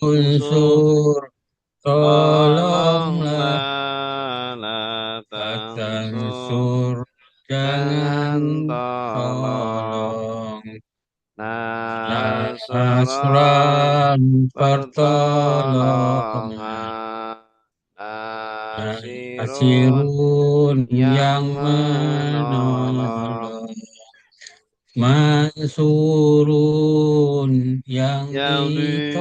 unsur, tolonglah, tolonglah, la tansur, tansur, jangan jangan tolong. tolong. Nasran, Nasran pertolongan, pertolongan. Nasirun, Nasirun yang yang menolong. menolong, Mansurun yang Yang ditolong, ditolong.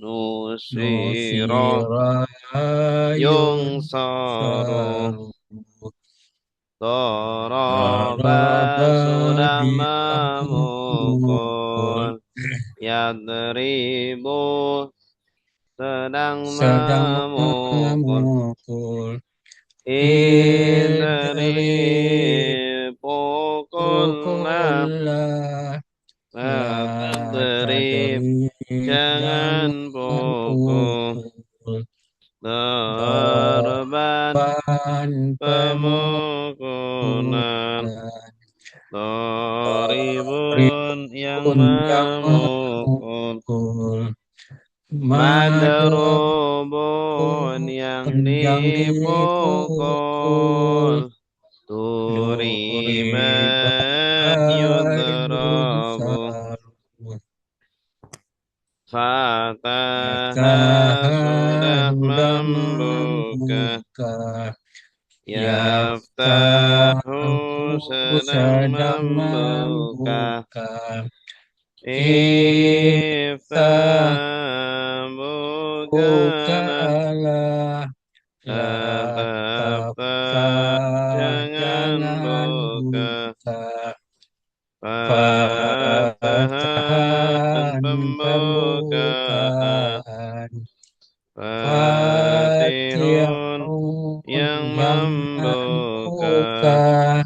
Nusiro, Nusira yung saru. yunsaru, Doroba Daraba sudah memukul, memukul. Yadribu sedang sedang memukul. memukul, Idri idrib pukullah. pukullah, La la tadrib, tadrib, jangan jangan pukul. pukul, Darban darban pemukulan. pemukulan, Doribun yang ribun yang memukul. memukul, Madrubun yang madrubun yang dipukul, dipukul. duriba Duribat yudrabu. yusaru, Fataha Fataha sudah sudah membuka. membuka, Yaftahu Yaftahu sedang sedang membuka. membuka, Iftah Iftah bukalah. bukalah, la La taftah, taftah jangan jangan buka. buka, Fatahan Fatahan pembukaan. pembukaan, Fatihun Fatihun yang yang membuka. membuka,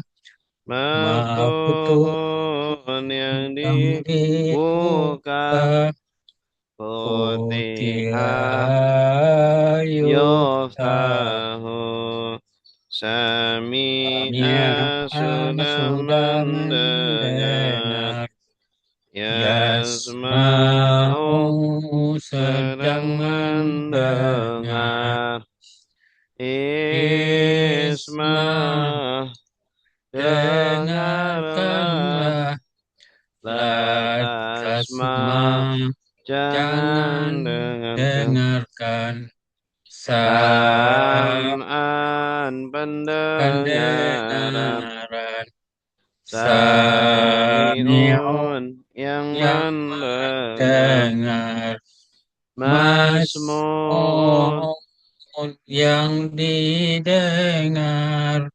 Maftuhun Maftuhun yang yang dibuka. dibuka, Futihah Futihah yuftahu, yuftahu. Sami'a Sami'a sudah sudah mendengar. mendengar, Yasma'u Yasma'u sedang sedang mendengar, mendengar. Isma' Isma dengarlah. dengarkanlah, La la tasma tasma' jangan jangan dengarkan. dengarkan, Sam'an pendengaran. pendengaran, Sami'un Sami'un yang yang mendengar. mendengar, Masmu' Masmu'un yang didengar,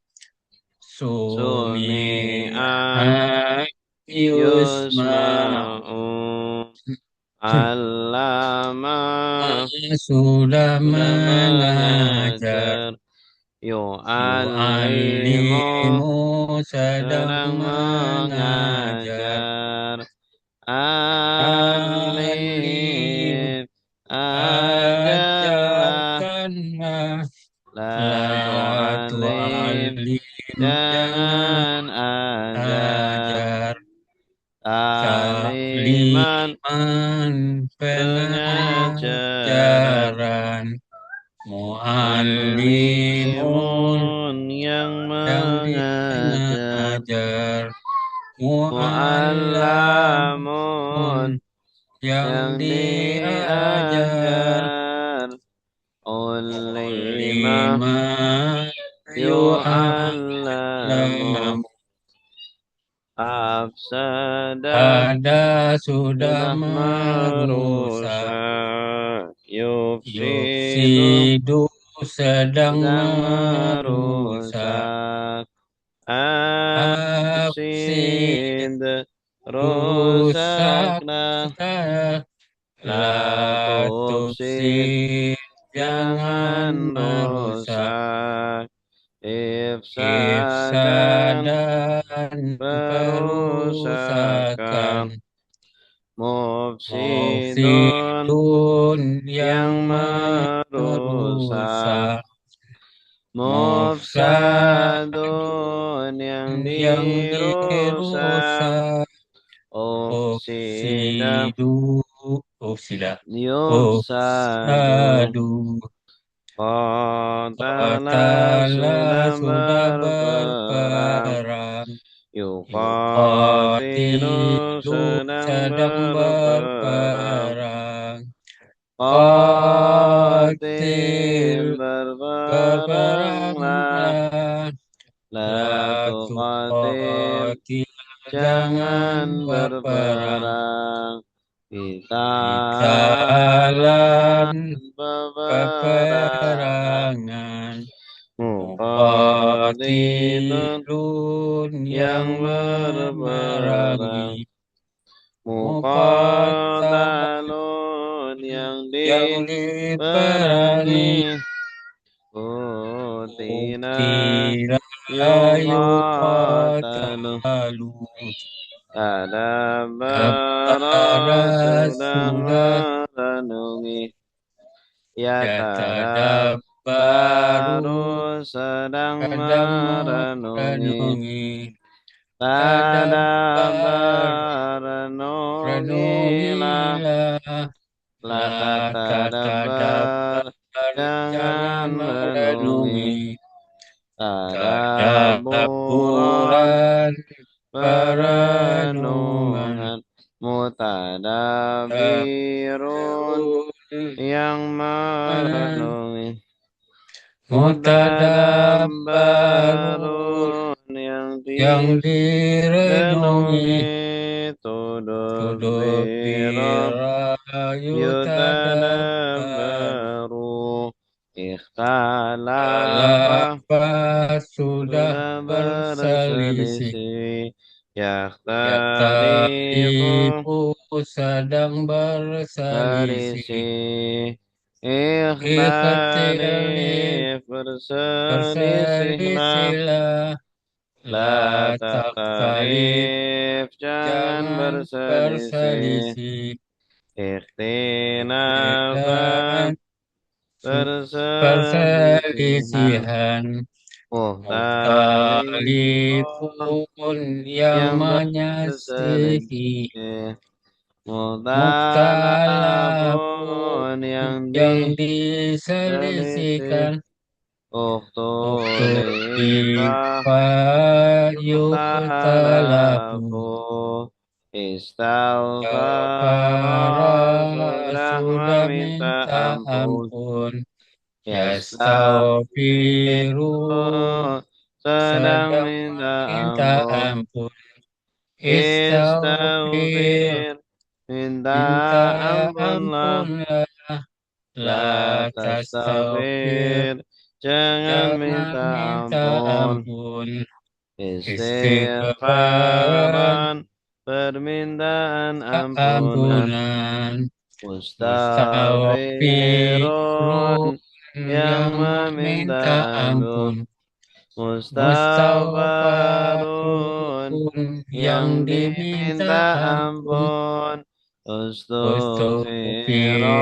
sumi'a Sumi'a yusma' yusma'u. Allama sudah sudah mengajar, mengajar. Yu'allimu Yu'allimu sedang sedang mengajar, mengajar. Alim Alim ajarlah. ajarkanlah, La la tu'alim tu'alim jangan jangan ajar. ajar, Ta'liman Ta'liman pengajaran. pengajaran, Mu'allimun Mu'allimun yang yang mengajar. diajar, Mu'allamun Mu'allamun yang yang diajar, diajar. Ulima Lima yu'allamu. yu'allamu, Afsada ada sudah sudah merusak, merusak. Yufsidu Yufsidu sedang sedang merusak, merusak. Afsid Afsid rusaklah. rusaklah, La la tufsid tufsid jangan jangan merusak, rusak. Ifsadan Ifsadan perusakan, perusakan. Mufsidun Mufsidun yang yang merusak. merusak, Mufsadun yang yang dirusak. dirusak, Ufsida Ufsidu sila. Yusadu Qatala Sudah sudah berperang berperang. Yuqatilu sedang berperang Qatil berperanglah Berperanglah. La La tuqatil tuqatil. jangan Jangan berperang. berperang Kita Dalam peperangan peperangan. Muqatilun Muqatilun yang yang berperang memerangi. Muqatalun yang Yang diperangi. diperangi Qutila Uktila yuqatalu yuqatalu. Tadabbara Dabara sudah sudah merenungi Yatadabbaru baru sedang kadang merenungi merenungi. Tadabbara Tadabbara renungilah. Laka tadabbar Tadabbar jangan jangan merenungi merenungi. Tadabburan Tadabburan perenungan. perenungan Mutadabirun yang merenungi Mutadabbarun Mutadabbarun yang direnungi. direnungi Tudubbiran Tudubira yutadabbar. yutadabbaru Ikhtalafa Kalapa sudah sudah berselisih. berselisih Yakhtalifu Yaktalifu sedang berselisih. selisih Ikhtilif Ikhtalif berselisihlah berselisihlah. La La taktalif takhtalif jangan jangan berselisih berselisih. Ikhtilafan Ikhtilaf perselisihan perselisihan. Mukhtalifun Mukhtalifun yang yang menyelisihi. berselisih Mukhtalafun Mukhtalafun yang yang diselisih diselisihkan. Ukhtulifa Ukhtulifa yuktalafu. Talafu Istaghfara Kafara sudah sudah meminta minta ampun ampun. Yastaghfiru Yastaghfiru sedang sedang minta minta ampun ampun. Istaghfir Istaghfir minta minta ampunlah ampunlah. La La tastaghfir tastaghfir jangan jangan minta minta ampun ampun. Istighfaran Istighfaran permintaan ampunan ampunan. Mustaghfirun Mustaghfirun yang yang meminta meminta ampun ampun. Mustaghfarun Mustaghfarun yang yang diminta diminta ampun. ampun Astaghfirullah Ustughfira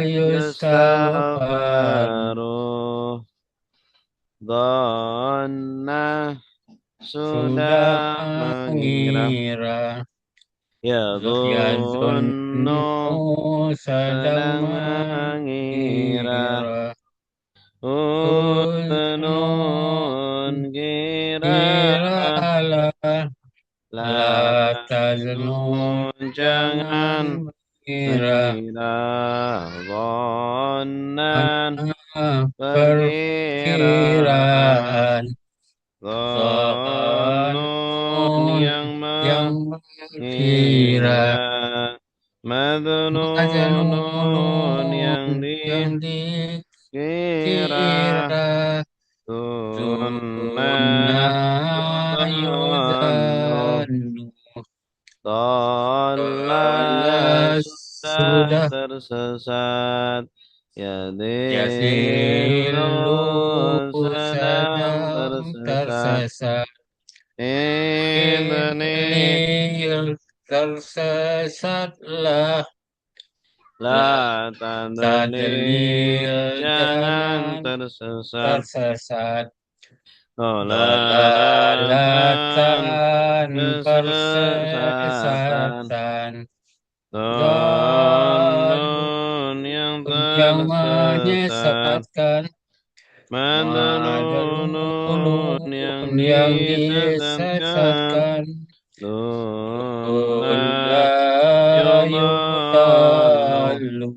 yustaghfaru. yustaghfaru Dhanna Sudah sudah mengira mengira. Yadhunnu Yadhunnu sedang sedang mengira mengira. Husnun Husnun kira kiralah. La La taznun taznun jangan jangan mengira. mengira Dhannan perkiraan Perkiraan. Dhannun Dhanun yang yang mengira. mengira Madnunun yang Majnunun yang dikira dikira. Tunna Tunna yudhannu yuzannu. Dalla Kala sudah sudah tersesat Yadillu yasilu sedang sedang tersesat tersesat. Idni Ini tersesatlah. La tadlil Tadlil jangan jangan tersesat tersesat. Dolalatan Dolalatan kesesatan persesatan. Dolalatan yang sesat. menyesatkan, Madalulun yang yang disesatkan. disesatkan, La la yudalu. yudalu.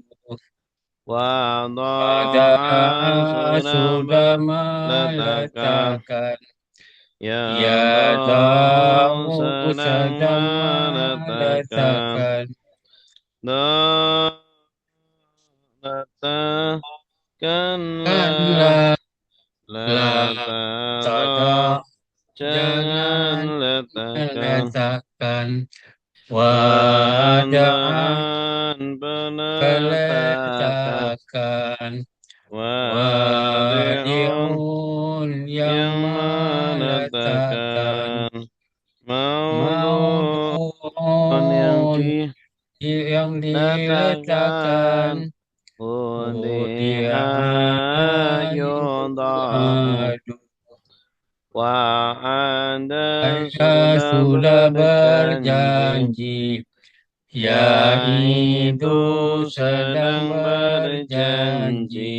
Wada'a Pada sudah sudah meletakkan. meletakkan, Ya ya da'u tahu sedang sedang meletakkan. meletakkan, Letakkanlah. kanlah Letakkan. tada, Jangan jangan letakkan. meletakkan, wadaan Wada'an peletakan. peletakan, Wadi'un wadiun yang yang meletakkan, meletakkan. Maudhu'un yang maudun yang diletakkan, diletakkan. Udi'a udian yudha'u. yudadu. Wa'ada Saya sudah sudah berjanji. berjanji, Yaitu yaitu sedang sedang berjanji.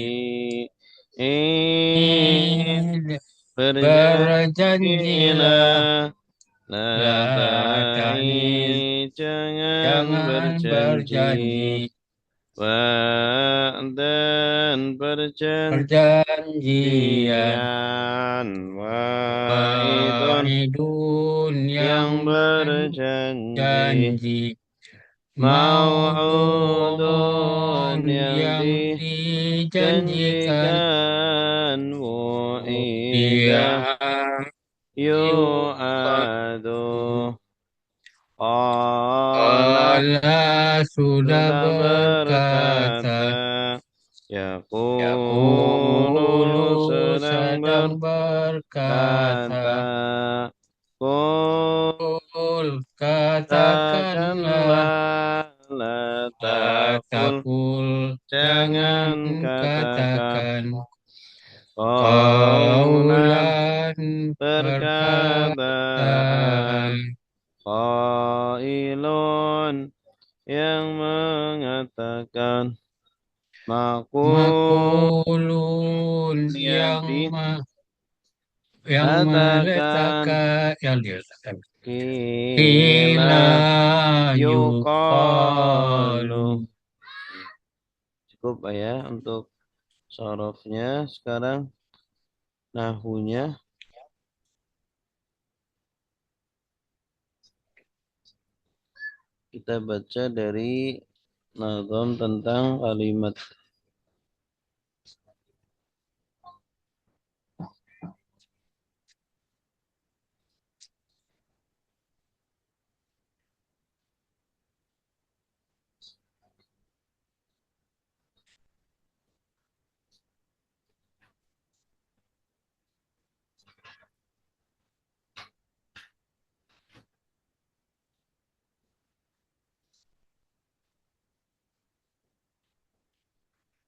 berjanji. Berjanjilah, Berjanjilah. Latai latani, jangan jangan berjanji. berjanji. Dan Perjanjian perjanjian. Wa'idun Wa'idun yang yang berjanji. janji, Mau'udun Maudun yang yang dijanjikan, dijanjikan. dia Mu'idah yu'adu. Qala Allah sudah sudah berkata, berkata. Yaqulu Yaqulu sedang sedang berkata. berkata, Qul Qul katakanlah, katakanlah. La taqul takul jangan jangan katakan. katakan, Qawlan kaulan perkataan. perkataan, Qailun yang mengatakan. Maqulun makulun yang yang dikatakan. meletakkan, yang diletakkan. Qila Qila yuqalu. yuqalu. Cukup ya untuk sorofnya. Sekarang nahunya. Kita baca dari nazam tentang kalimat.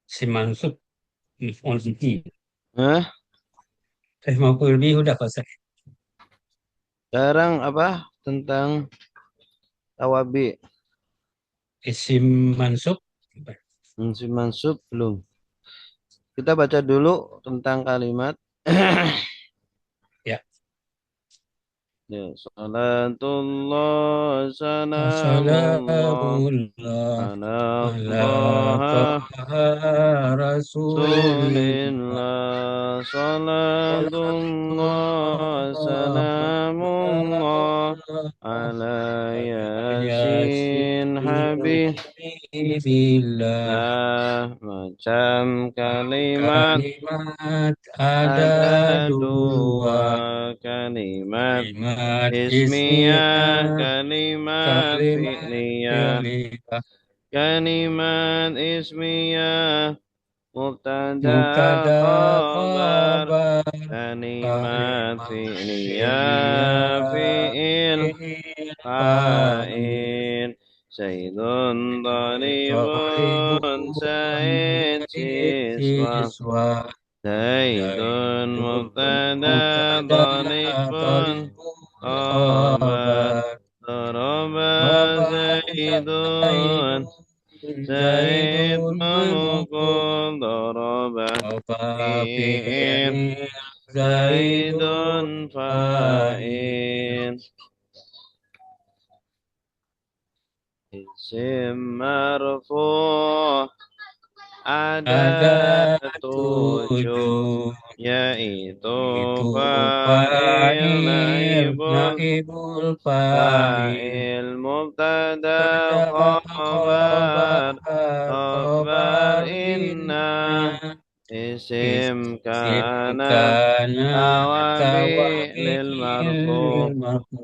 Si Mansub on City. Hah? Saya mau lebih udah selesai. Sekarang apa? Tentang tawabi. Isim Mansub. Si mansub belum. Kita baca dulu tentang kalimat. Ya. Ya, salatullah salamullah Assalamullah ala ala Taha taha rasulillah. Rasulillah. Salatullah salamullah ala Yasin Habibillah. Macam kalimat Kalimat ada ada dua, dua. Kalimat kalimat ismiyah, ismiyah, kalimat kalimat fi'liyah. fi'liyah. Kalimat ismiyah mubtada Mubtada khabar. khabar, Kalimat kalimat fi'liyah fi'liyah, fi'il fi'il fa'il. fa'il. Zaidun daribun Ribun Zaid siswa. siswa. Zaidun Zaidun mubtada mubtada, daribun talibun khabar. khabar. Daraba Baba Zaidun Zaidun Zaid Zaidun memukul memukul doroba fi'il fi'il Zaidun Zaidun fa'il fa'il Isim marfu' ada ada 7 7 yaitu itu fa'il fa'il naibul naibul fa'il fa'il mubtada pada khabar khabar khobar inna inna isim isim kana kana tawabi lil marfu tawabil marfu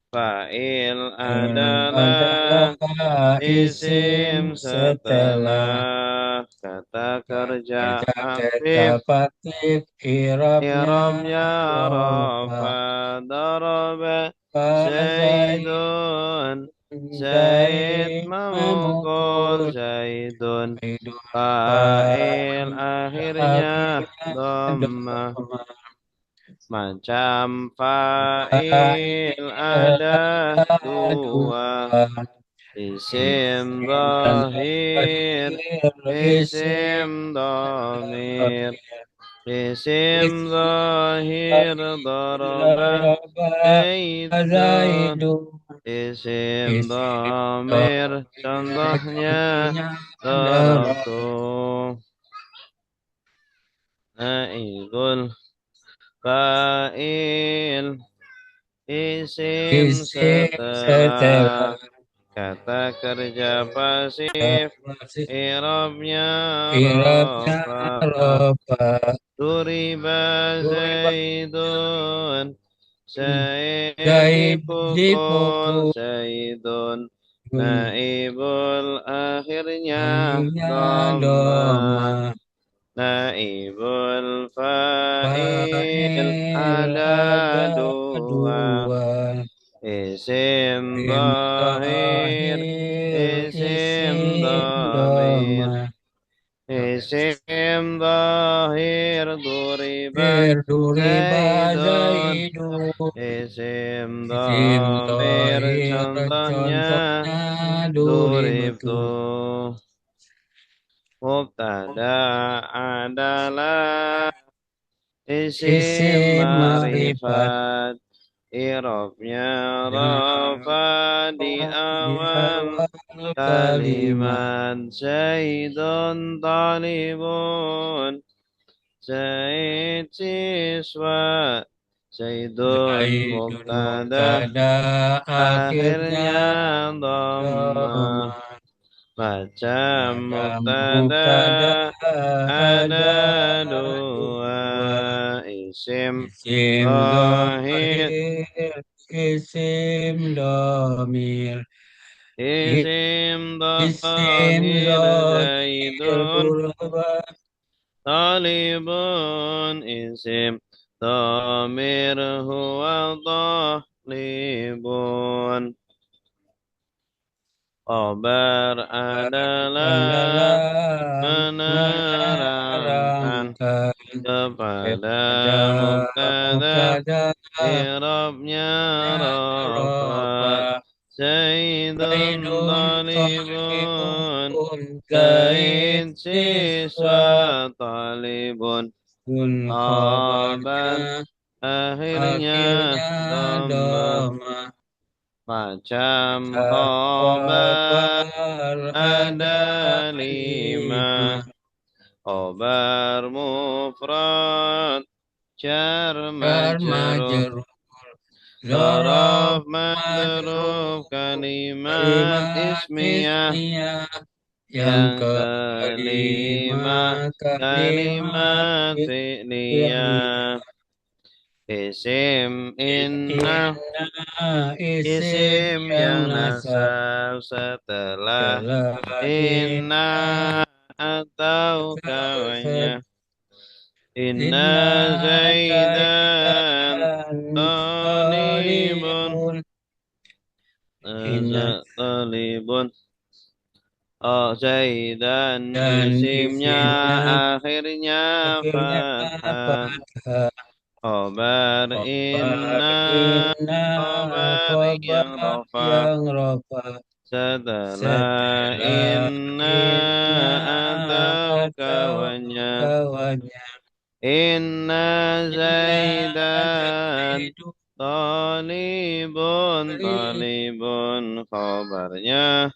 fa'il adalah adalah isim isim setelah setelah kata kerja kerja aktif kecap aktif irabnya i'rabnya rofa rafa daraba Zaid zaidun zaid Zaid memukul memukul zaidun Zaidun fa'il akhirnya akhirnya dhammah doma macam fa'il fa'il ada ada dua dua isim isim dhahir zahir isim isim dhamir dhamir isim isim dhahir zahir daraba daraba zaidun zaidun isim isim dhamir dhamir contohnya contohnya darabtu daraba naibul fa'il isim isim setelah setelah kata kerja pasif masih i'rabnya irabnya rafa roba duriba duriba zaidun Zaid Zaid dipukul dipukul zaidun naibul akhirnya akhirnya doma dhammah naibul fa'il fa'il ada ada dua dua isim isim dhahir zahir isim isim dhamir doma isim dhahir duriba berduriba zaidun zaidun isim isim dhamir zahir contohnya contohnya duribtu duribtu mubtada adalah isim isim ma'rifat ma'rifat i'rabnya rafa di di awal awal kalimat kalimat zaidun talibun zaid siswa zaidun Zaidun mubtada mubtada akhirnya akhirnya dhamma doma macam pada mubtada mubtada ada ada dua dua isim isim zahir zahir isim domir isim isim zahir zahir zaidun duraba talibun isim dhamir huwa talibun khabar adalah adalah menerangkan menerangkan kepada kepada mubtada mubtada i'rabnya rafa roba zaidun Zaidun talibun talibun Zaid zaid siswa siswa talibun pun khabar khabarnya akhirnya akhirnya dhamma doma macam khabar khabar ada ada lima lima khabar mufrad jar jar majrur majrur zorof Zorof madruf majrur kalimat kalimat ismiyah ismiyah yang yang kelima kelima kalimat kalimat fi'liyah fi'liyah isim inna inna isim isim yang yang nasab nasab setelah telah inna inna atau set kawannya inna inna zaidan zaidan talibun talibun inna talibun Oh, Zaidan dan isimnya isimnya akhirnya akhirnya fathah. fathah Khobar khobar inna inna khobar yang khobar rofa yang rofa setelah setelah inna inna atau atau kawannya. kawannya. Inna Inna Zaidan Zaidu talibun khabarnya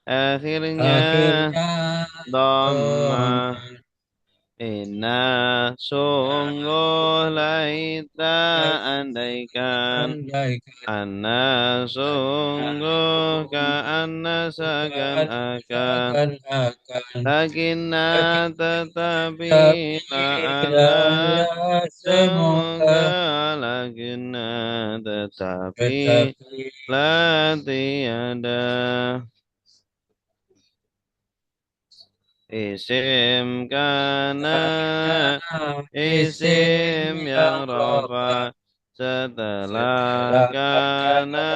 akhirnya akhirnya dhammah. dhamma. Inna sungguh laita andaikan Andaikan anna sungguh ka anna seakan-akan seakan-akan lakinna tetapi la'alla la'alla semoga semoga lakinna tetapi tetapi la tiada isim kana karena isim isim yang yang rofa rafa setelah setelah kana karena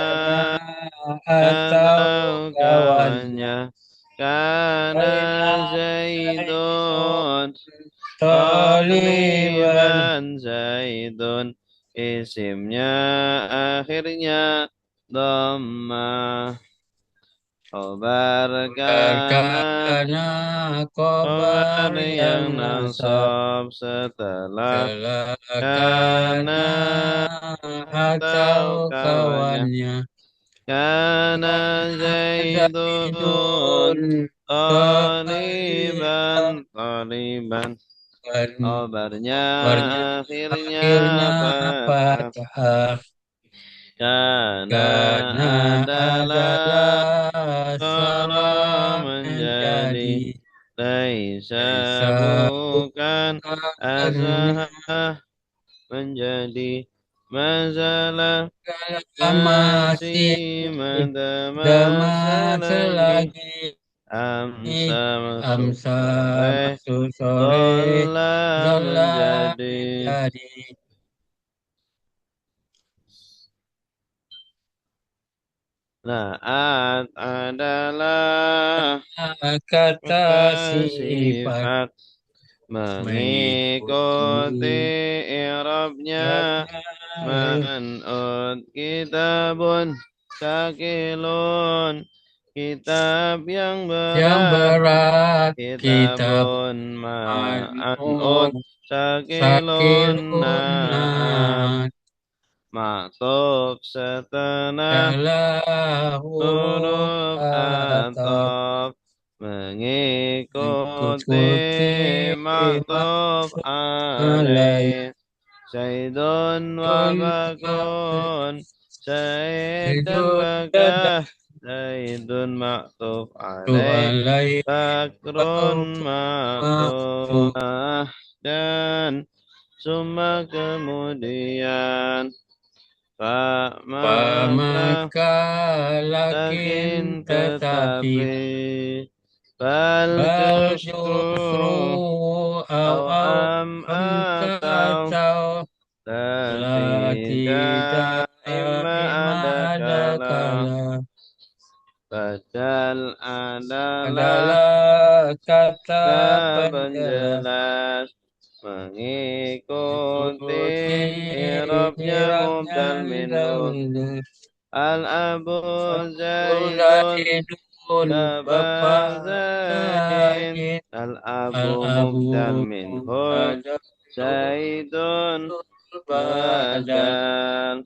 atau atau kawannya. kawannya kana Karena Zaidun Zaidun taliban taliban Zaidun isimnya akhirnya dhamma khobar kana karena khobar kobar yang yang nasab nasab setelah telah kana karena atau atau kawannya kawannya. kana Karena Zaidun Zaidun taliban taliban taliban kabarnya kabarnya akhirnya akhirnya patah patah. kana Karena adalah adalah kara salah menjadi menjadi laisa Laisa bukan bukan asah menjadi masalah masih masih ada dama masa lagi selagi amsa masuk amsa sore masuk sore dola zola menjadi menjadi naat adalah kata kata sifat sifat mengikuti mengikuti i'rabnya Arabnya man'ut kitabun sakilun kitab yang yang berat berat kitab kitabun ma'an'ut man'ut sakilun na'at sakilunat maktub setengah adalah huruf huruf atau ataf mengikuti ikuti maktub maksud alaih alaih Zaidun wa dun bakun Zaid dan hidup bakah Zaidun maktub alaih alaih Bakrun maktub maksud dan summa kemudian Pak maka maka lakin lakin tetapi tetapi bal bal justru justru au am atau atau la tidak tidak ima ima ada ada kalam kala badal adalah adalah kata penjelas penjelas mengikuti ikuti i'rabnya kiranya mubdal minhu dahulu al abu zaidun Zaidun Bapak Bapak Zaid Zaid Al-Abu Al-Abu Mubdal Minhu Badal Zaidun Badal Badal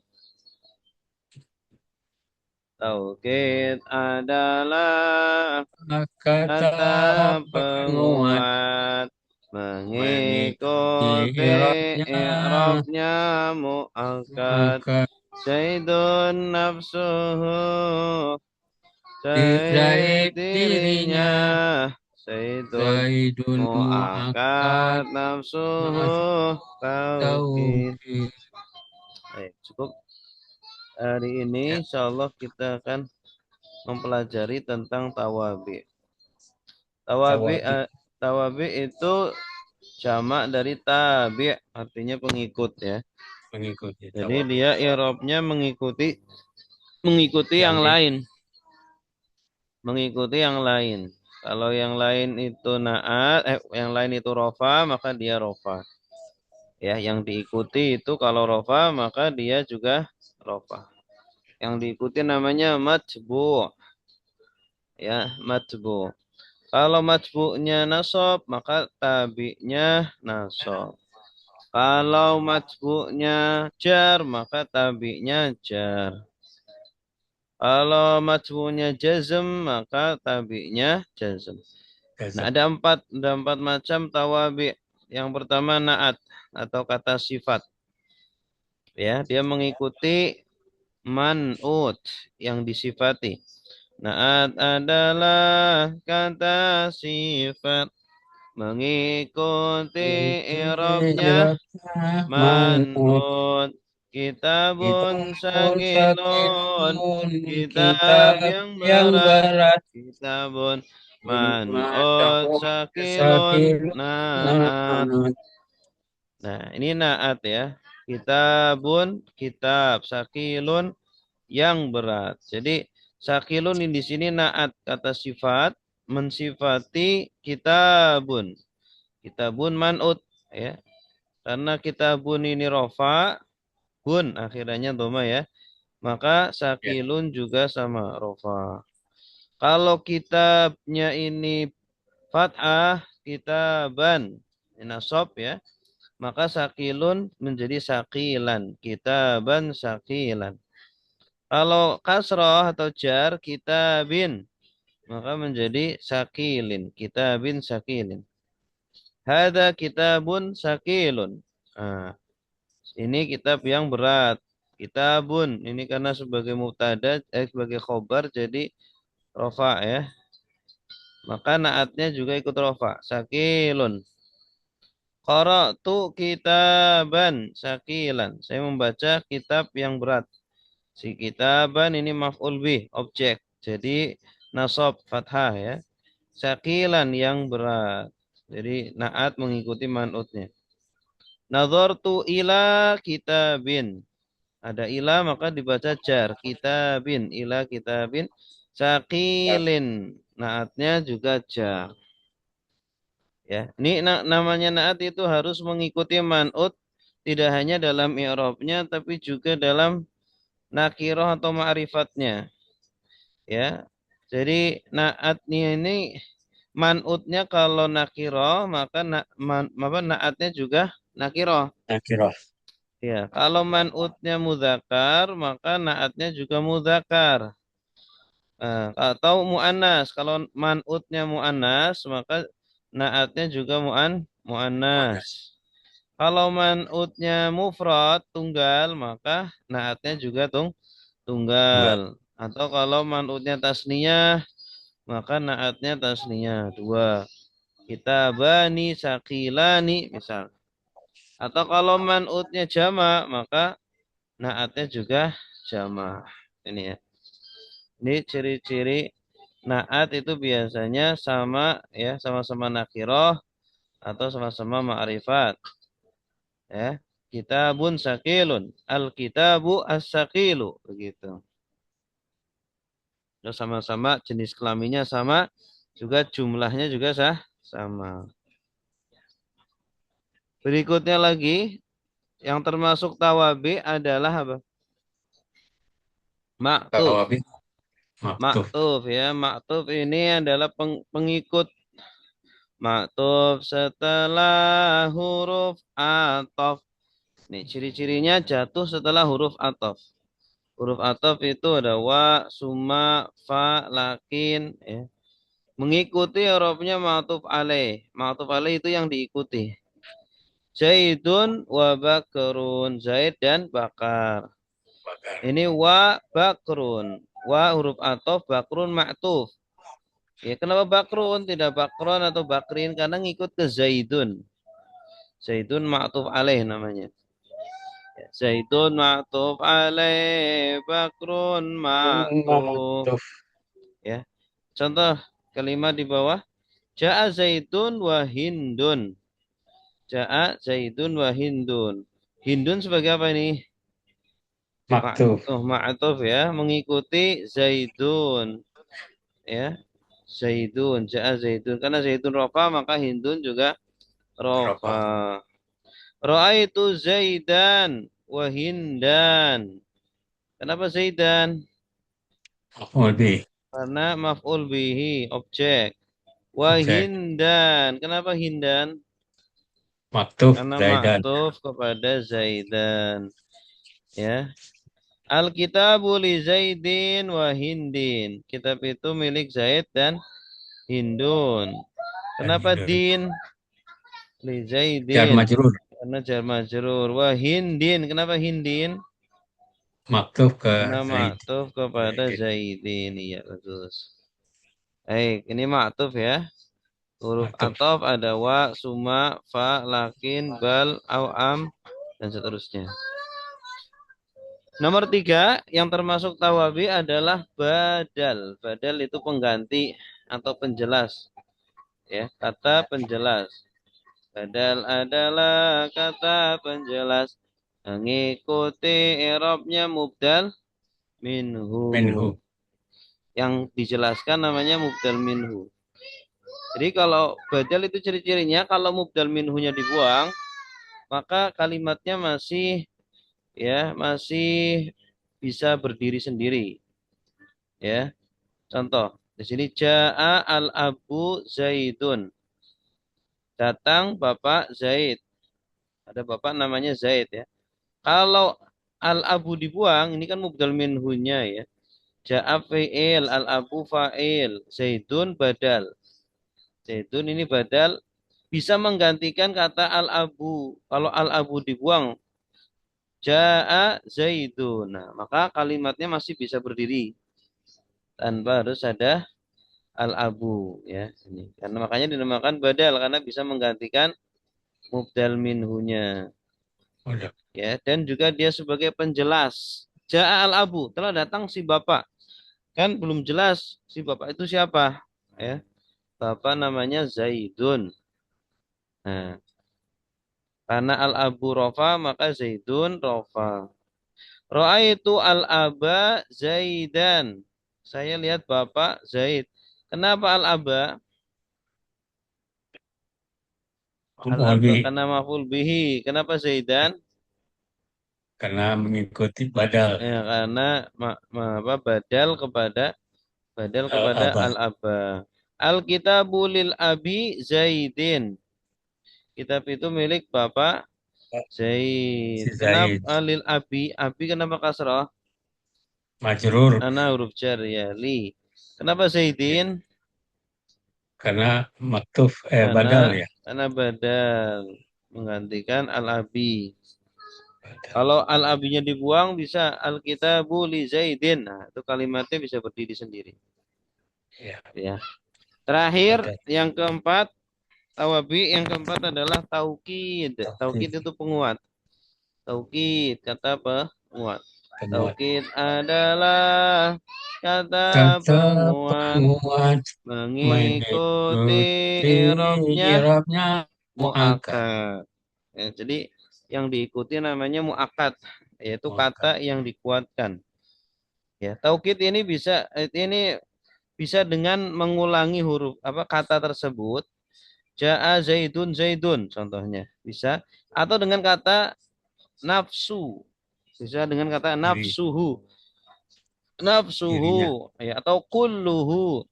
Taukid adalah kata kata penguat penguat mengikuti mengikuti irabnya i'rabnya mu'akkad maka Zaidun nafsuhu Zaid Zaid dirinya dirinya Zaidun Zaidun muakkad mu'akkad nafsuhu taukid. tauhid. Baik, cukup. Hari ini Ya, insyaallah kita akan mempelajari tentang tawabi. Tawabi tawabi tawabi itu jamak dari tabi', artinya pengikut ya. mengikuti Jadi tawabi dia i'rabnya mengikuti yang yang di lain, mengikuti yang lain. Kalau yang lain itu naat, yang lain itu rofa, maka dia rofa. Ya, yang diikuti itu kalau rofa, maka dia juga rofa. Yang diikuti namanya matbu'. ya, matbu. Kalau matbu'nya nasab, maka tabi'nya nasab. Kalau matbu'nya jar, maka tabi'nya jar. Kalau matbu'nya jazm, maka tabi'nya jazm. Nah, Jazm. ada empat macam tawabi. Yang pertama naat atau kata sifat. Ya, dia mengikuti man'ut yang disifati. Naat adalah kata sifat mengikuti i'rabnya Manut. man'ut. Kita Kitabun pun sakilun, sakilun. kitab Kitab yang yang berat. berat. Kitabun man'ut Matahun sakilun sakilun. naat. Manut. Nah, ini naat ya. Kitabun, kitab, sakilun yang berat. Jadi sakilun ini di sini naat kata sifat mensifati kitabun. Kitabun man'ut ya. Karena kitabun ini rofa, bun akhirnya doma ya. Maka Ya. sakilun juga sama rofa. Kalau kitabnya ini fathah, kitaban, nasab ya. Maka sakilun menjadi sakilan. Kitaban sakilan. Kalau kasroh atau jar, kitabin. Maka menjadi sakilin. Kitabin sakilin. Hada kitabun sakilun. Nah, ini kitab yang berat. Kitabun. Ini karena sebagai mubtada, sebagai khobar, jadi rofa ya. Maka naatnya juga ikut rofa. Sakilun. Qara'tu kitaban sakilan. Saya membaca kitab yang berat. Si kitaban ini maf'ul bih, objek. Jadi nasab fathah ya. Sakilan yang berat. Jadi naat mengikuti man'utnya. Nazartu ila kitabin. Ada ila maka dibaca jar. Kitabin. Ila kitabin. Sakilin. Naatnya juga jar. Ya, ini namanya naat itu harus mengikuti man'ut tidak hanya dalam i'rabnya tapi juga dalam nakirah atau ma'rifatnya. Ya. Jadi naatnya ini man'utnya kalau nakirah maka naatnya juga nakirah. Akhirah. Ya, kalau man'utnya mudzakkar maka naatnya juga mudzakkar. Atau mu'annas. Kalau man'utnya mu'annas maka naatnya juga mu'annas. Muannas. Kalau man'utnya mufrad tunggal maka naatnya juga Enggak. tunggal. Atau kalau man'utnya tasniyah maka naatnya tasniyah dua. Kitabani sakilani misal. Atau kalau man'utnya jama maka naatnya juga jama. Ini ya. Ini ciri-ciri naat itu biasanya sama ya, sama-sama nakiroh atau sama-sama ma'rifat. Ya. Kitabun sakilun. Al-kitabu as-sakilu. Begitu. Terus sama-sama jenis kelaminnya sama. Juga jumlahnya juga sama. Berikutnya lagi. Yang termasuk tawabi adalah apa? Maktuf. Tawabi. Maktub. Maktuf ya. Maktuf ini adalah pengikut. Maktuf setelah huruf atof. Nih ciri-cirinya jatuh setelah huruf atof. Huruf atof itu ada wa, summa, fa, lakin. Ya. Mengikuti hurufnya ma'tuf alaih. Ma'tuf alaih itu yang diikuti. Zaidun wa bakrun. Zaid dan bakar. Bakar. Ini wa bakrun. Wa huruf atof, bakrun ma'tuf. Ya, kenapa bakrun? Tidak bakron atau bakrin. Karena ngikut ke Zaidun. Zaidun ma'tuf alaih namanya. Ya, Zaidun ma'tuf alaih. Bakrun ma'tuf. Maktub. Ya. Contoh kalimat di bawah. Ja'a Zaidun wa Hindun. Ja'a Zaidun wa Hindun. Hindun sebagai apa ini? Maktub. Ma'tuf ya. Mengikuti Zaidun. Ya. Zaidun. Ja'a Zaidun. Karena Zaidun rofa maka Hindun juga rofa. Rafa. Ra'aitu Zaidan wa Hindan. Kenapa Zaidan? Maf'ul bih. Karena maf'ul bihi, objek. Wa Objek. hindan. Kenapa hindan? Maktuf Karena Zaidan. ma'tuf kepada Zaidan. Ya. Al-kitabu li Zaidin wa Hindin. Kitab itu milik Zaid dan Hindun. Dan Kenapa Hindun. din? Li Jar Zaidin. majrur. Karena jar majrur. Wa Hindin. Kenapa Hindin? Maktuf ke Karena Zaid. ma'tuf kepada Zaidin. Zaidin. Iya, bagus. Baik, ini ma'tuf ya. Huruf Maktuf. ataf ada wa, suma, fa, lakin, bal, au, am, dan seterusnya. Nomor 3 yang termasuk tawabi adalah badal. Badal itu pengganti atau penjelas. Ya, kata penjelas. Badal adalah kata penjelas. Mengikuti i'rabnya mubdal minhu. Minhu. Yang dijelaskan namanya mubdal minhu. Jadi kalau badal itu ciri-cirinya kalau mubdal minhunya dibuang, maka kalimatnya masih bisa berdiri sendiri. Ya. Contoh, di sini jaa al-abu Zaidun. Datang Bapak Zaid. Ada bapak namanya Zaid ya. Kalau al-abu dibuang, ini kan mubdal minhunya ya. Jaa fi'il, al-abu fa'il, Zaidun badal. Zaidun ini badal bisa menggantikan kata al-abu. Kalau al-abu dibuang, jaa Zaidun. Nah, maka kalimatnya masih bisa berdiri tanpa harus ada al-abu ya. Ini. Karena makanya dinamakan badal karena bisa menggantikan mubdal minhunya Udah. ya, dan juga dia sebagai penjelas. Jaa al-abu, telah datang si bapak. Kan belum jelas si bapak itu siapa ya. Bapak namanya Zaidun. Nah, karena al-abu rofa maka Zaidun rofa. Ra'aitu al-aba Zaidan. Saya lihat bapak Zaid. Kenapa al-aba? Al-aba Lebih karena maf'ul bihi. Kenapa Zaidan? karena mengikuti badal. Ya, karena badal kepada Apa? al-aba. Al-kitabu lil abi Zaidin. Kitab itu milik Bapak Si Zaid. Zaid. Kenapa lil abi? Abi kenapa kasrah? Majrur. Ana huruf jar ya, li. Kenapa Ya. Zaidin? Karena maktuf badal Ana ya. ana badal menggantikan al-abi. Badal. Kalau al-abinya dibuang bisa al-kitabu li Zaidin. Nah, itu kalimatnya bisa berdiri sendiri. Ya. Ya. Terakhir Badal. yang keempat, tawabi yang keempat adalah taukid. Taukid. Taukid itu penguat. Taukid kata penguat. Penguat. Taukid adalah kata Kata penguat penguat mengikuti mengikuti i'rabnya irabnya mu'akkad. muakkad. Ya, jadi yang diikuti namanya muakkad, yaitu Mu'akkad. kata yang dikuatkan. Ya, taukid ini bisa dengan mengulangi huruf apa kata tersebut. Jaa Zaidun Zaidun contohnya bisa, atau dengan kata nafsu, bisa dengan kata Diri, nafsuhu, dirinya. ya, atau kulluhu,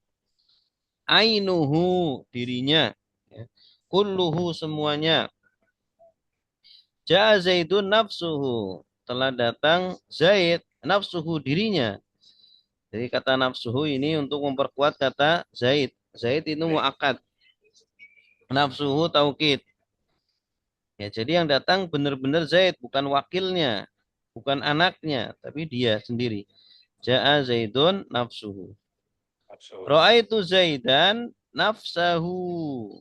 ainuhu, dirinya ya. Kulluhu semuanya. Jaa Zaidun nafsuhu, telah datang Zaid nafsuhu, dirinya. Jadi kata nafsuhu ini untuk memperkuat kata Zaid. Zaid itu muakkad, nafsuhu taukid. Ya, jadi yang datang benar-benar Zaid, bukan wakilnya, bukan anaknya, tapi dia sendiri. Ja'a Zaidun nafsuhu. Absurd. Ra'aitu Zaidan nafsahu.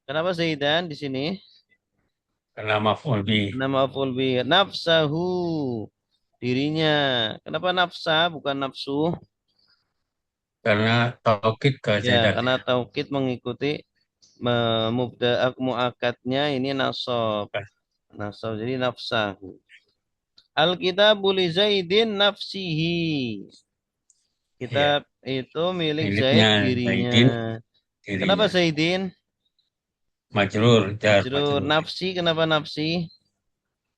Kenapa Zaidan di sini? Karena maf'ul bi. Nama maf'ul bi, nafsahu, dirinya. Kenapa nafsa bukan nafsu? Karena taukid ke Ya, Zaidan. karena taukid mengikuti mubda muakadnya ini nasab. Nasab jadi nafsahu. Al-kitabu li Zaidin nafsihi. Iya. Kitab itu milik Miliknya Zaid dirinya. Zaidin, Kenapa dirinya. Zaidin? Majrur, jar Majrur. majrur. Nafsi kenapa nafsi?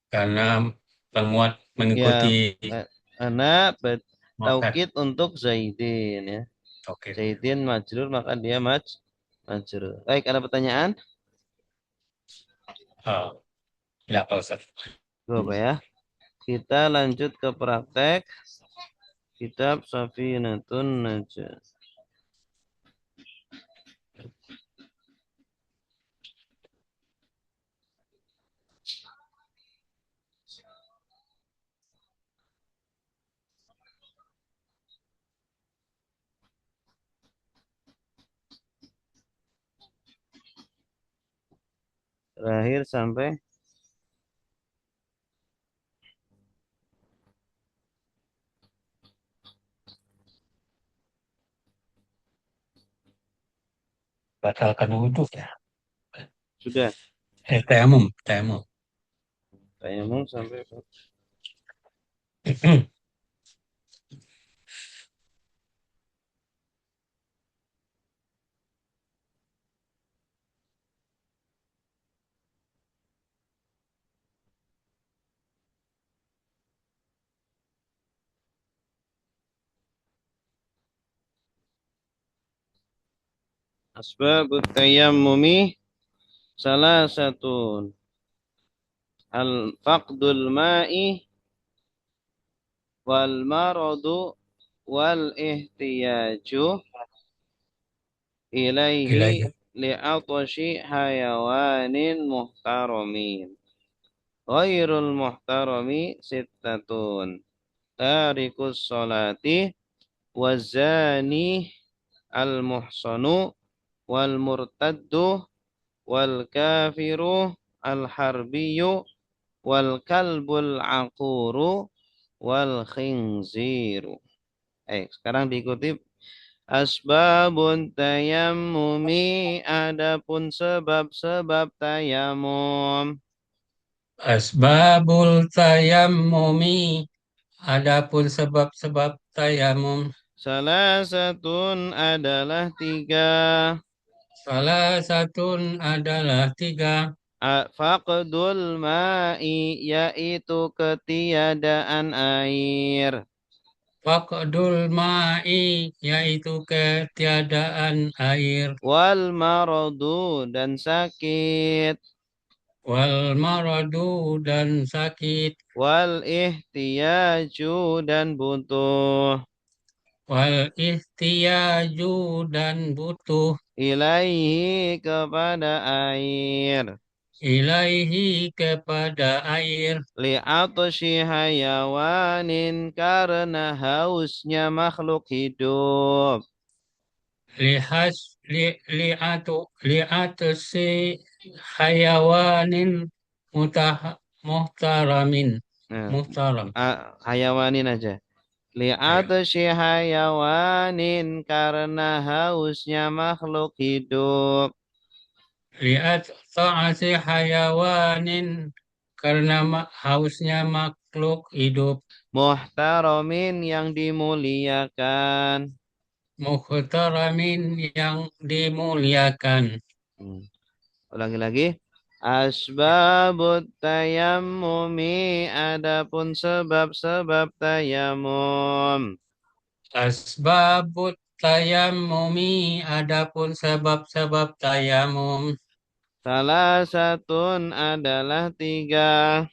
Karena penguat Ya, mengikuti anak Muakkad. taukid untuk Zaidin ya. Oke. Zaidin majrur maka dia majrur. Baik, ada pertanyaan? Ah, ya Pak Ustaz. Coba ya. Kita lanjut ke praktek kitab Safinatun Najah. Terakhir sampai Batalkan wudhu ya. sudah. Tayamum, tayamum. Tayamum sampai asbabut tayammumi salah satu al-faqdul ma'i wal maradu wal ihtiyaju ilaihi Ilahi. li'atashi hayawanin muhtaramin. Ghairul muhtarami sittatun. Tarikus salati wazani al-muhsanu wal murtaddu wal kafiru al harbiyu wal kalbul aquru wal khinziru. Sekarang diikuti asbabun tayammumi, adapun sebab-sebab tayamum. Asbabul tayammumi. Adapun sebab-sebab tayamum. Salah satun adalah tiga. Salah satu adalah tiga. Faqdul ma'i, yaitu ketiadaan air. Faqdul ma'i, yaitu ketiadaan air. Wal maradu, dan sakit. Wal maradu, dan sakit. Wal ihtiyaju, dan butuh. Wal ihtiyaju, dan butuh. Ilaihi, kepada air. Ilaihi, kepada air. Li'atashi hayawanin, karena hausnya makhluk hidup. Lihas liatu liatu si hayawanin mutah muhtaramin Nah, muhtaram. hayawanin aja. Ya. Li'atashi hayawanin, karena hausnya makhluk hidup. Lihat taati hayawanin, karena hausnya makhluk hidup. Muhtaramin, yang dimuliakan. Muhtaramin, yang dimuliakan. Hmm. Ulangi lagi. Asbabut tayammumi, adapun sebab-sebab tayamum. Asbabut tayammumi, adapun sebab-sebab tayamum. Salah satun adalah tiga.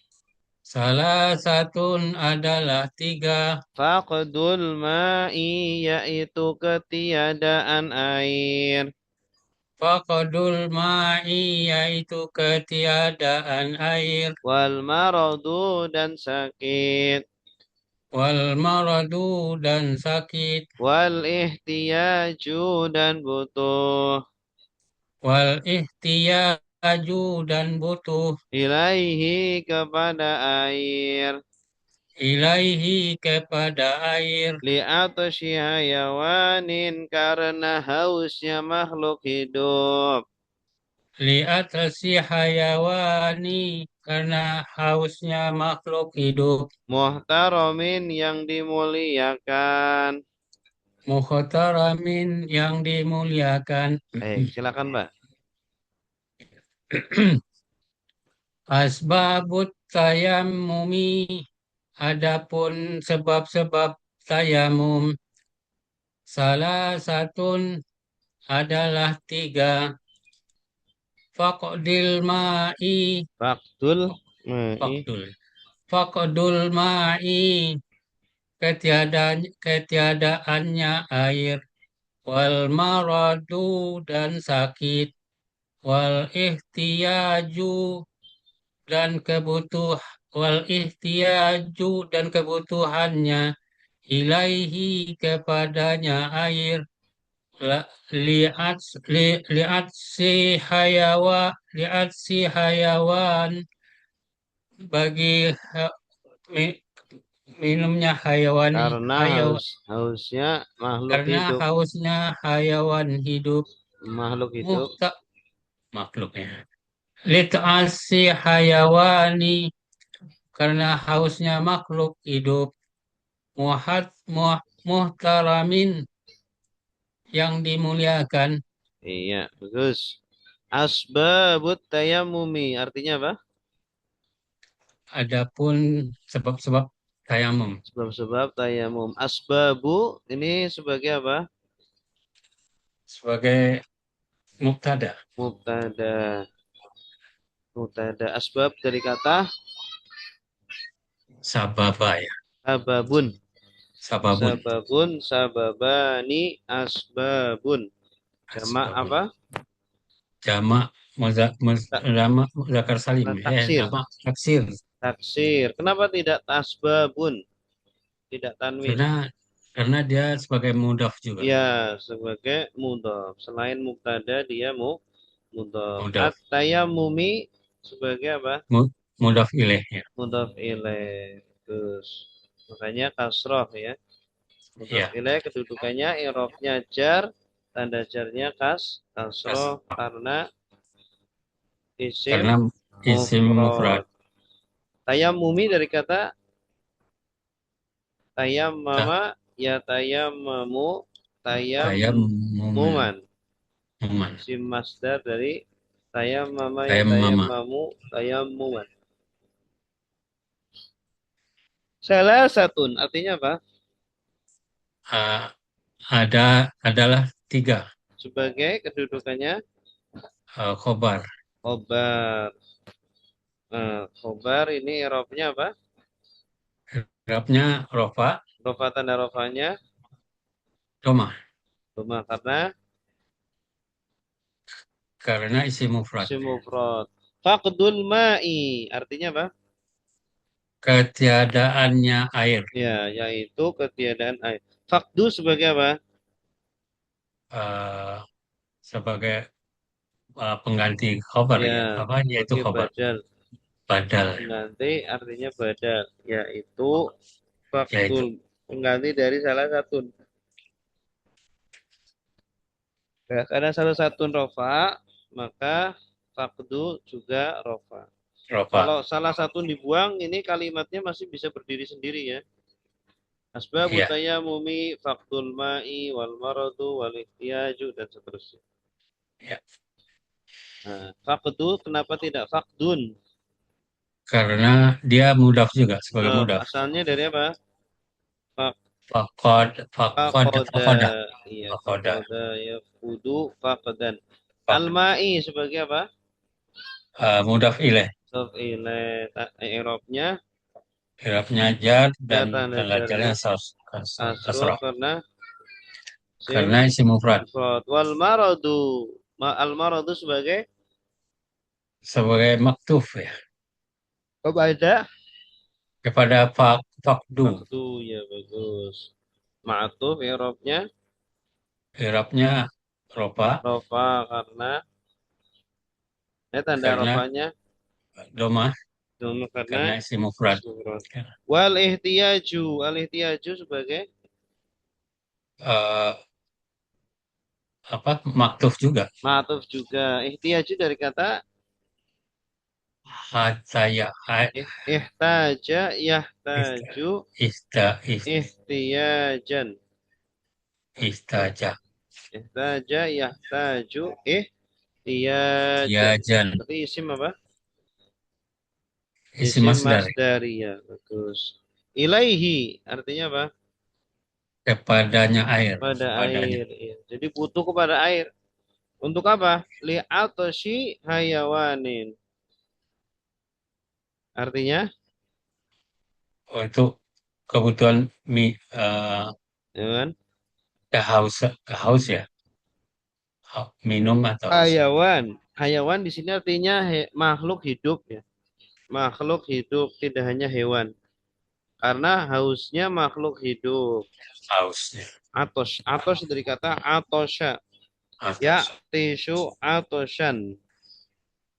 Salah satu adalah tiga. Faqdul ma'i, yaitu ketiadaan air. Faqdul ma'i, yaitu ketiadaan air. Wal maradu, dan sakit. Wal maradu, dan sakit. Wal ihtiyaju, dan butuh. Wal ihtiyaju, dan butuh. Ilaihi, kepada air. Ilaihi, kepada air. Li'atashi hayawanin, karena hausnya makhluk hidup. Li'atasi hayawani, karena hausnya makhluk hidup. Muhtaramin, yang dimuliakan. Muhtaramin, yang dimuliakan. Silakan Mbak. Asbabut tayammumi, adapun sebab-sebab tayamum. Salah satun adalah tiga. Faqdil ma'i. Faktul ma'i. Fakdul. Faqdul ma'i. Ketiadaannya air. Wal maradu dan sakit. Wal ihtiyaju dan kebutuhannya ilaihi kepadanya air liat liat si hayawan bagi mi- minumnya Karena hausnya makhluk karena hidup. hausnya hayawan hidup Makhluk hidup. muhta makhluknya litasi hayawani karena hausnya makhluk hidup muhtaramin yang dimuliakan. Iya, bagus. Asbabut tayamumi. Artinya apa? Adapun sebab-sebab tayamum Sebab-sebab tayamum. Asbabu ini sebagai apa? sebagai mubtada, Mubtada. Mubtada. Asbab dari kata sababa ya, sababun. sababun, Sababun, sababani, asbabun. Jamak sababun. apa? Jamak Tak, muzakkar salim, taksir. jamak taksir. Taksir. Kenapa tidak tasbabun? Tidak tanwin. Karena dia sebagai mudhaf juga, Ya, sebagai mudhaf. Selain mubtada dia mudhaf. mudhaf, At-tayammumi sebagai apa? mudhaf ilaih ya. Mudhaf ilaih. Terus makanya kasroh ya. Mudhaf Ya, ilaih kedudukannya i'rabnya jar, tanda jarnya kasroh kas- karena isim karena isim mufrad. mufrad. Tayammumi dari kata tayammama ya tayammamu Tayammum, tayammuman. Isim masdar dari tayammama ya tayammama. tayammamu tayammuman. Salah satun artinya apa? Ah, adalah tiga Sebagai kedudukannya khobar. khobar. Nah, khobar ini i'rabnya apa? Arabnya rofa, Rofa tanda rofanya domah rumah karena karena isi mufrad. isim mufrad. Faqdul ma'i artinya apa? Ketiadaannya air, Ya, yaitu ketiadaan air. Fakdu sebagai apa? eh, sebagai pengganti khobar ya, Ya, apa yaitu sebagai khobar badal. badal, Pengganti artinya badal, yaitu yaitu faktul. Pengganti dari salah satu. Ya, karena salah satu rofa, maka fakdu juga rofa. rofa. Kalau salah satu dibuang, ini kalimatnya masih bisa berdiri sendiri ya. Asbabu Iya, tayammumi faktul ma'i wal maradu wal ihtiyaju dan seterusnya. ya. Nah, fakdu kenapa tidak fakdun? Karena dia mudaf juga sebagai mudaf. Asalnya dari apa? Fak fakoda. Fakoda, Iya, fakoda, fakoda ya fudu fakodan. fak, Al-ma'i sebagai apa? mudaf ilaih. Sof ile i'rabnya Irabnya jar ya dan tanda tanda jarnya jarnya kasroh kasroh. karena sim Karena isi mufrad mufrad. Wal maradu al maradu sebagai sebagai maktuf ya. kepada Kepada fakdu. waktu ya bagus. Ma'tuf i'rabnya Irabnya rofa rofa karena tanda karena rofanya domah dulu karena karena isi mufrad. surut. Wal ihtiyaju al ihtiyaju sebagai Eh, apa maktuf juga. ma'tuf juga. Ihtiyaju dari kata Saya ihtaja ista yahtaju ista ist- ihtiyajan. istaja Ihtaja yahtaju ihtiyajan. tiajan Berarti isim apa? isi Isim masdar masdariyah. Bagus. Ilaihi artinya apa? kepadanya air, pada kepadanya. air. Iya. Jadi butuh kepada air. Untuk apa? Li'atashi hayawanin. Artinya, Oh, itu kebutuhan ya kan? kehaus, kehaus ya, minum atau haus. Hayawan. Hayawan di sini artinya makhluk hidup ya. Makhluk hidup tidak hanya hewan. Karena hausnya makhluk hidup. Haus ya. Atos. Atos dari kata atosya. Atau Ya tisu atosyan.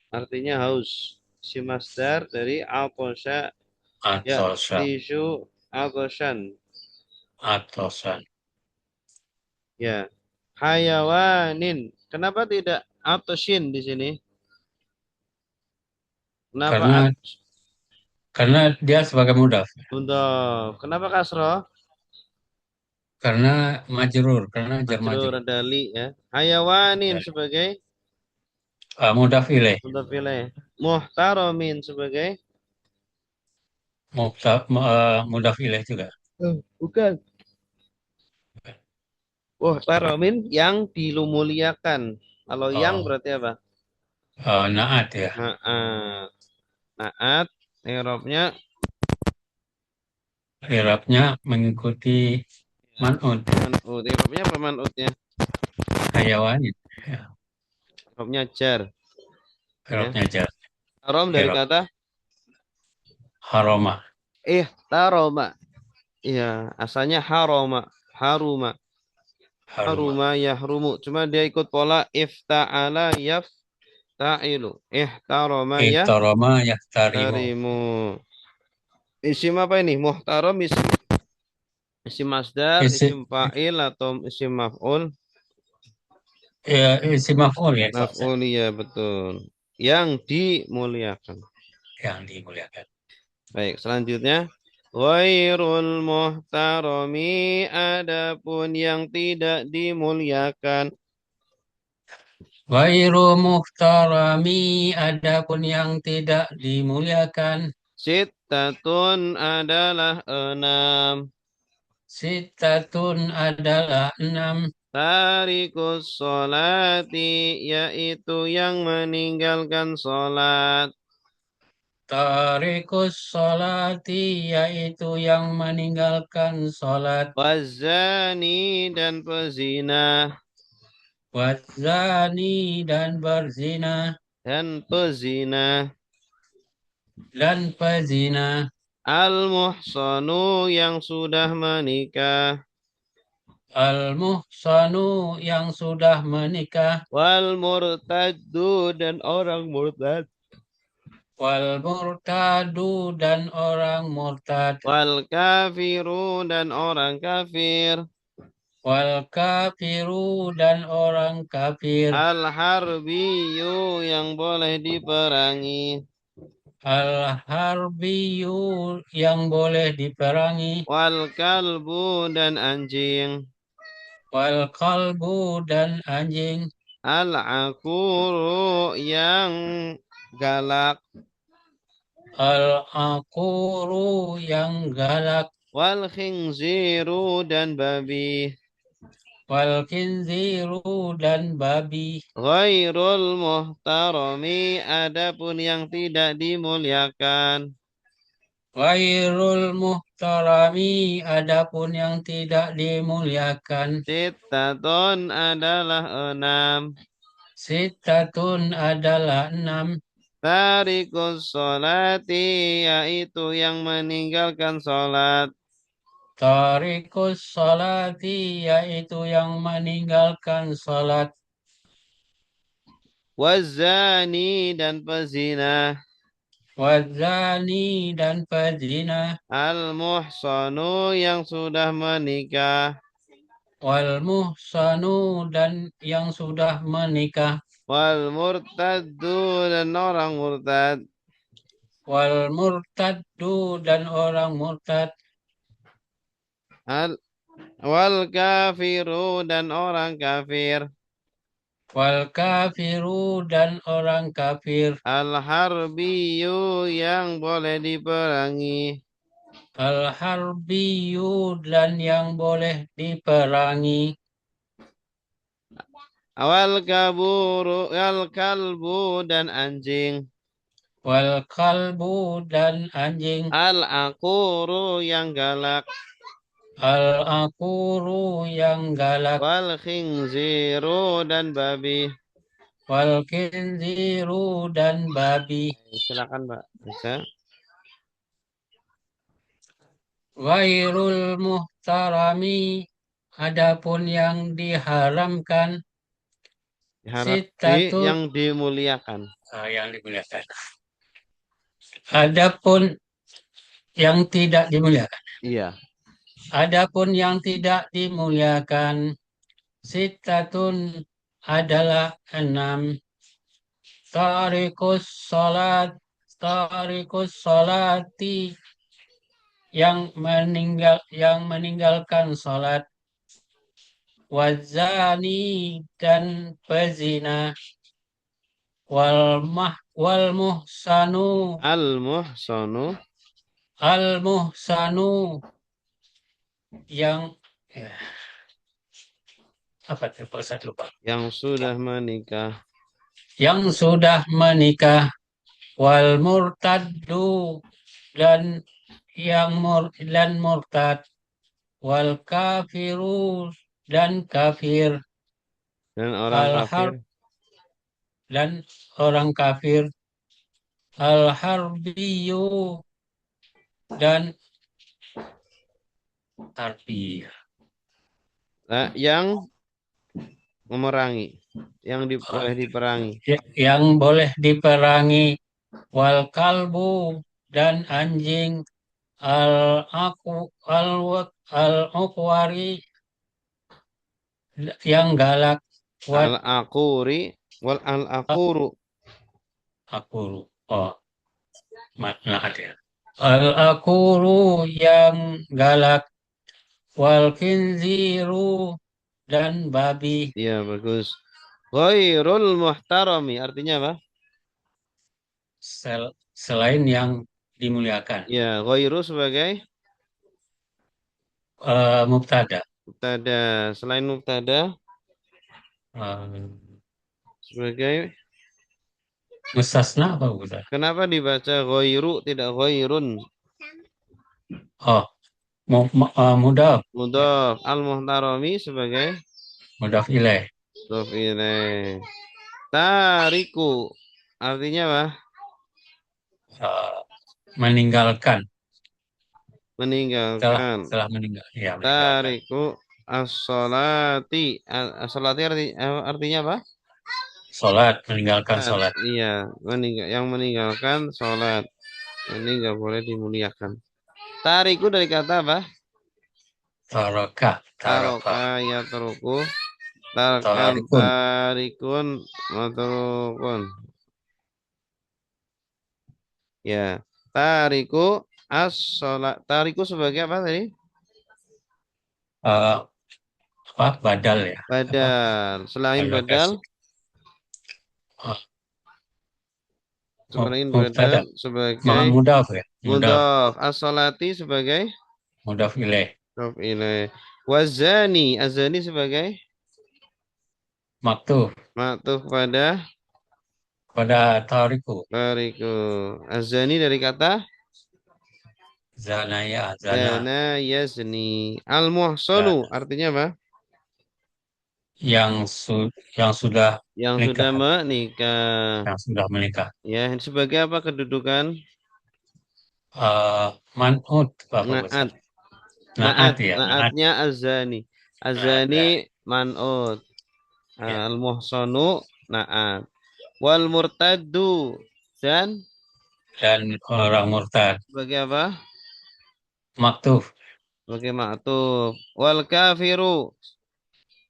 Artinya haus. Si masdar dari atosya. Ya atau tisu atosyan. atosan. Ya. Hayawanin. Kenapa tidak atosyin di sini? Kenapa Karena karena dia sebagai mudhaf. untuk kenapa kasroh? Karena majrur, karena jar Majrur majrur. ada li ya. Hayawanin Ya. sebagai Mudhaf ilaih. untuk pilih. Muhtaromin sebagai Mudhaf ilaih juga. bukan. Muhtaromin yang dimuliakan. Kalau yang Oh, berarti apa? naat ya. Naat. Naat. Irobnya Irabnya mengikuti man'ut, man'ut. Irobnya apa man'utnya? hayawanin. Ya. Irobnya jar. Ya. Irabnya jar. Tarom dari Irab kata haroma. taroma. Iya, asalnya haroma. Haruma. Haruma. Haruma yahrumu. Cuma dia ikut pola ifta'ala yafta'ilu. Ihtaroma Ihtarama yahtarimu. yahtarimu. Isim apa ini? Muhtaram isim masdar, Isi, isim fa'il atau isim maf'ul? isi maf'ul ya kalau saya, Maf'ul ya betul. Yang dimuliakan. yang dimuliakan. Baik, selanjutnya. Ghairul muhtarami adapun yang tidak dimuliakan. Ghairu muhtarami adapun yang tidak dimuliakan. Sittatun adalah enam. Sitatun adalah enam. Tarikus sholati yaitu yang meninggalkan sholat. Tarikus sholati yaitu yang meninggalkan sholat. Wazani dan pezina. Wazani dan berzina. Dan pezina. Dan pezina. Al-muhsanu yang sudah menikah. Al-muhsanu yang sudah menikah. Wal murtaddu dan orang murtad. Wal murtadu dan orang murtad. Wal kafiru dan orang kafir. Wal kafiru dan orang kafir. Al harbiyu yang boleh diperangi. Al-harbiyu yang boleh diperangi. Wal kalbu dan anjing. Wal kalbu dan anjing. Al akuru yang galak. Al-aquru yang galak. Wal khinziru dan babi. Wal kinziru dan babi. Ghairul muhtarami adapun yang tidak dimuliakan. Ghairul muhtarami adapun yang tidak dimuliakan. Sittatun adalah enam. Sitatun adalah enam. Tarikus sholati yaitu yang meninggalkan sholat. Tarikus sholati yaitu yang meninggalkan sholat. Wazani dan pezina. Wazani dan pezina. Al-muhsanu yang sudah menikah. Wal muhsanu dan yang sudah menikah. Wal murtaddu dan orang murtad. Wal murtaddu dan orang murtad. Al wal kafiru dan orang kafir. Wal kafiru dan orang kafir. Al harbiyu yang boleh diperangi. Al-harbiyu dan yang boleh diperangi. Awal kaburu, al kalbu dan anjing. Wal kalbu dan anjing. Al akuru yang galak. Al-akuru yang galak. Wal khinziru dan babi. Wal kinziru dan babi. Silakan, Mbak. Bisa. Wairul muhtarami. Adapun yang diharamkan. Sitatun. Yang dimuliakan. Yang dimuliakan. Adapun yang tidak dimuliakan. Iya. Adapun yang tidak dimuliakan. Sitatun adalah 6. Tarikus salat. Tarikus salati. Yang meninggalkan salat. Wazani dan pezina. Wal muhsanu. Al muhsanu Al muhsanu yang ya, apa tuh Pak Ustadz lupa. yang sudah menikah. Yang sudah menikah. Wal murtaddu dan dan murtad. Wal kafiru dan kafir. Dan orang Al kafir. harb dan orang kafir. Al harbiyu dan harbi. Nah, yang memerangi. Yang boleh diperangi. Yang boleh diperangi. Wal kalbu dan anjing. Al aku al al ukwari yang galak. Al Wat akuri wal al akuru. aku oh maaf ya. Al akuru yang galak. Wal khinziru dan babi. Iya, bagus. Ghairul muhtarami. Artinya apa? Selain yang dimuliakan. Ya, ghairu sebagai Mubtada. mubtada. Selain mubtada Eh, sebagai Mustasna apa udah? kenapa dibaca ghairu tidak ghairun? Oh, mudaf. Ya, Mudhaf. Al muhtarami sebagai mudaf ilaih. mudhaf ilaih. Tariku. Artinya apa? Eh, Meninggalkan. Setelah Meninggalkan. setelah meninggal. Ya, meninggalkan. Tariku as-salati. As-salati artinya apa? Sholat, meninggalkan Salat. sholat. Iya, yang meninggalkan sholat. Ini nggak boleh dimuliakan. Tariku dari kata apa? Taroka, taroka, Taroka ya teruku. Tarkan tarikun. tarikun matrukun. Ya. Tariku as-sholat. Tariku sebagai apa tadi? Eh, Apa? Badal ya. Apa? Badal. Selain Badal badal. kasih. Oh, Selain mubtada. badal sebagai Mudaf ya. Mudaf. mudhaf. As-sholati sebagai Mudaf ilaih. mudhaf ilaih. Wazani. Azani sebagai Maktub maktuf pada pada tariku. tariku. Azani dari kata Zanaya, zana. zana yazni. Al-muhsanu Zana. artinya apa? Yang yang sudah Yang sudah menikah. menikah. Yang sudah menikah. Ya, sebagai apa kedudukan? Man'ut, Bapak Naat. Ustaz. Naat ya, naat. Naatnya azani. Naat Azani ya. man'ut. Ya. Al-muhsanu naat. Wal murtaddu dan Dan orang murtad. sebagai apa? Maktub. Sebagai maktub. Wal kafiru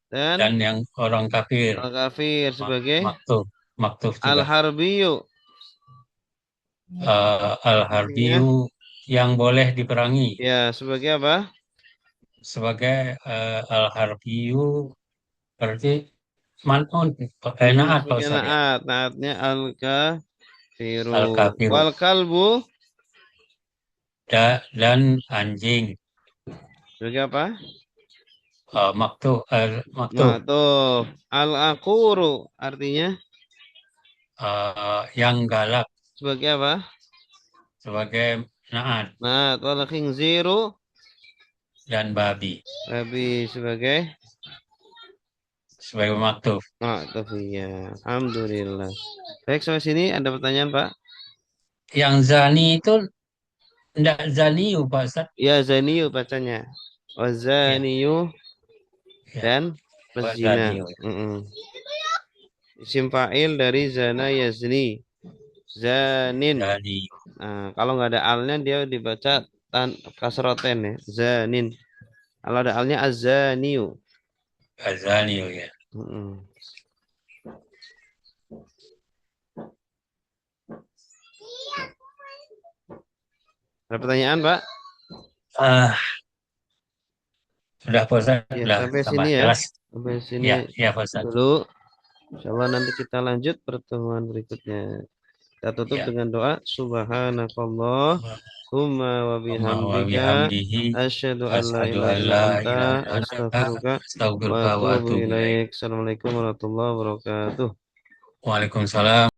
dan Dan yang orang kafir. al kafir sebagai Maktub. Maktub al juga. harbiyu. Artinya Al-harbiyu yang boleh diperangi. ya sebagai apa? Sebagai al-harbiyu berarti man'ut. Naat Pak Sebagai Ustaz ya. naat. Naatnya al kafiru. Al-kafiru. Wal kalbu dan anjing. Sebagai apa? Maktub Ma'tuf. Al-aquru artinya yang galak sebagai apa? sebagai naat Nah, wal khinziru dan babi babi sebagai sebagai maktub. ma'tuf ya. Alhamdulillah. Baik, sampai sini ada pertanyaan, Pak? Yang zani itu tidak zaniu Pak Ustaz. Ya, zaniyu bacanya. Ya, Wazaniyu ya. dan Pak pezina. zaniu. Isim fa'il dari zana yazni. Zanin. Zaniu. Nah, kalau nggak ada alnya dia dibaca kasroten ya. Zanin. Kalau ada alnya azaniyu. Zaniu ya. Mm-mm. Ada pertanyaan, Pak? Ah, sudah Pak Ustaz, Ya, sudah sampai tambah sini ya. jelas. Sampai sini Ya, ya Pak Ustaz. dulu. Insyaallah nanti kita lanjut pertemuan berikutnya. Kita tutup Ya. dengan doa. Subhanakallahumma wa Amma wa bihamdika bihamdihi asyhadu an la asyhadu ilaha an illa la anta ilaha illa anta astaghfiruka wa astaghfiruka wa atubu atubu ilaik. ilaik. Assalamualaikum warahmatullahi wabarakatuh. Waalaikumsalam.